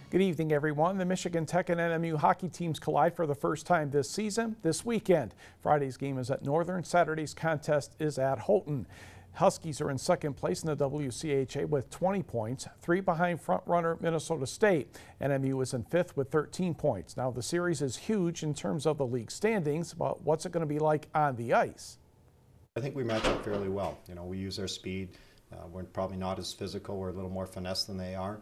Good evening, everyone. The Michigan Tech and NMU hockey teams collide for the first time this season this weekend. Friday's game is at Northern. Saturday's contest is at Houghton. Huskies are in second place in the WCHA with 20 points, 3 behind front-runner Minnesota State. NMU is in fifth with 13 points. Now, the series is huge in terms of the league standings, but what's it going to be like on the ice? I think we match up fairly well. You know, we use our speed. We're probably not as physical. We're a little more finesse than they are.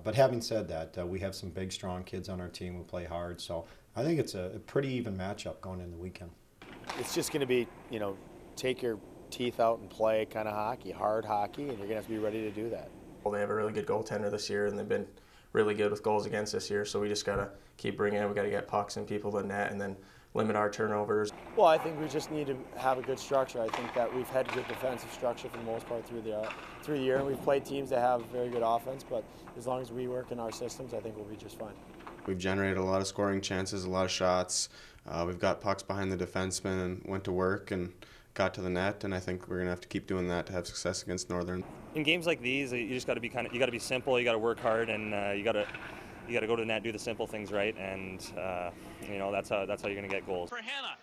But having said that, we have some big, strong kids on our team who play hard. So I think it's a pretty even matchup going into the weekend. It's just going to be, you know, take your teeth out and play kind of hockey, hard hockey, and you're going to have to be ready to do that. Well, they have a really good goaltender this year, and they've been really good with goals against this year. So we just got to keep bringing it. We got to get pucks and people to net, and then limit our turnovers. Well, I think we just need to have a good structure. I think that we've had good defensive structure for the most part through the year, and we've played teams that have very good offense. But as long as we work in our systems, I think we'll be just fine. We've generated a lot of scoring chances, a lot of shots. We've got pucks behind the defenseman and went to work and got to the net, and I think we're going to have to keep doing that to have success against Northern. In games like these, you just got to be you got to be simple. You got to work hard, and you got to go to the net, do the simple things right, and you know that's how you're going to get goals. For Hannah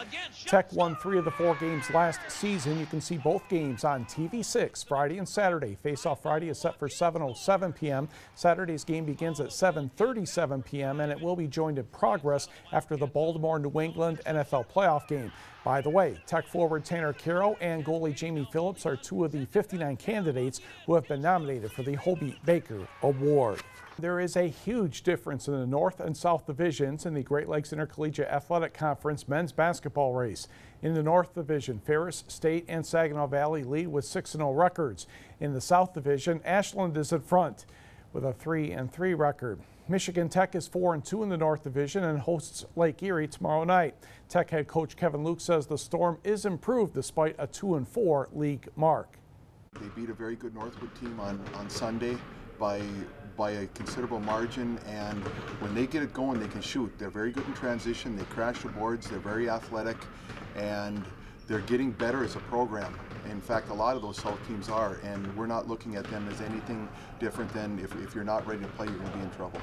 again. Tech won 3 of the 4 games last season. You can see both games on TV6 Friday and Saturday. Face-off Friday is set for 7:07 p.m. Saturday's game begins at 7:37 p.m. and it will be joined in progress after the Baltimore-New England NFL playoff game. By the way, Tech forward Tanner Caro and goalie Jamie Phillips are 2 of the 59 candidates who have been nominated for the Hobey Baker Award. There is a huge difference in the North and South divisions in the Great Lakes Intercollegiate Athletic Conference men's basketball race. In the North Division, Ferris, State, and Saginaw Valley lead with 6-0 records. In the South Division, Ashland is in front with a 3-3 record. Michigan Tech is 4-2 in the North Division and hosts Lake Erie tomorrow night. Tech head coach Kevin Luke says the Storm is improved despite a 2-4 league mark. They beat a very good Northwood team on Sunday by a considerable margin, and when they get it going, they can shoot. They're very good in transition. They crash the boards. They're very athletic, and they're getting better as a program. In fact, a lot of those South teams are, and we're not looking at them as anything different than if you're not ready to play, you're going to be in trouble.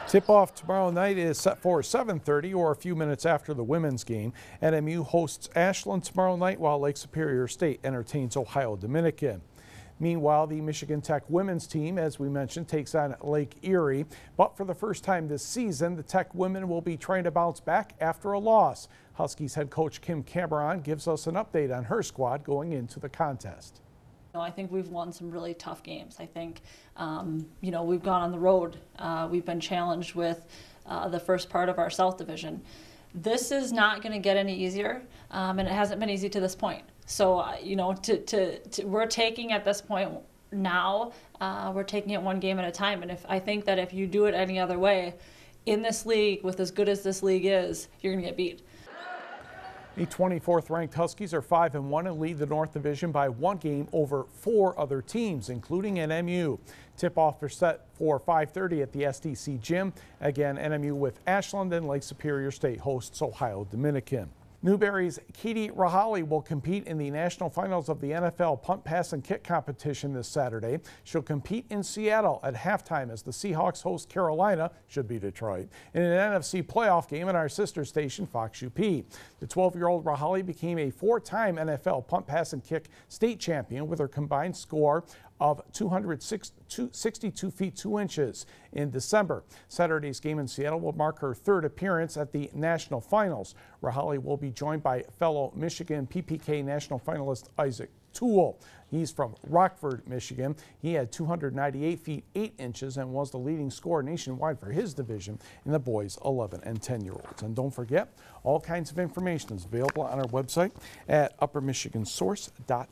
Tip-off tomorrow night is set for 7:30 or a few minutes after the women's game. NMU hosts Ashland tomorrow night while Lake Superior State entertains Ohio Dominican. Meanwhile, the Michigan Tech women's team, as we mentioned, takes on Lake Erie. But for the first time this season, the Tech women will be trying to bounce back after a loss. Huskies head coach Kim Cameron gives us an update on her squad going into the contest. I think we've won some really tough games. I think, you know, we've gone on the road. We've been challenged with the first part of our South Division. This is not going to get any easier, and it hasn't been easy to this point. So, you know, we're taking at this point now, we're taking it one game at a time. And I think that if you do it any other way, in this league, with as good as this league is, you're going to get beat. The 24th ranked Huskies are 5-1 and lead the North Division by 1 game over 4 other teams, including NMU. Tip-off are set for 5:30 at the SDC Gym. Again, NMU with Ashland and Lake Superior State hosts Ohio Dominican. Newberry's Katie Rahali will compete in the national finals of the NFL punt, pass, and kick competition this Saturday. She'll compete in Seattle at halftime as the Seahawks host Carolina, should be Detroit, in an NFC playoff game at our sister station, Fox UP. The 12-year-old Rahali became a 4-time NFL punt, pass, and kick state champion with her combined score of 262 feet 2 inches in December. Saturday's game in Seattle will mark her 3rd appearance at the national finals. Rahali will be joined by fellow Michigan PPK national finalist Isaac Toole. He's from Rockford, Michigan. He had 298 feet 8 inches and was the leading scorer nationwide for his division in the boys 11 and 10-year-olds. And don't forget, all kinds of information is available on our website at uppermichigansource.com.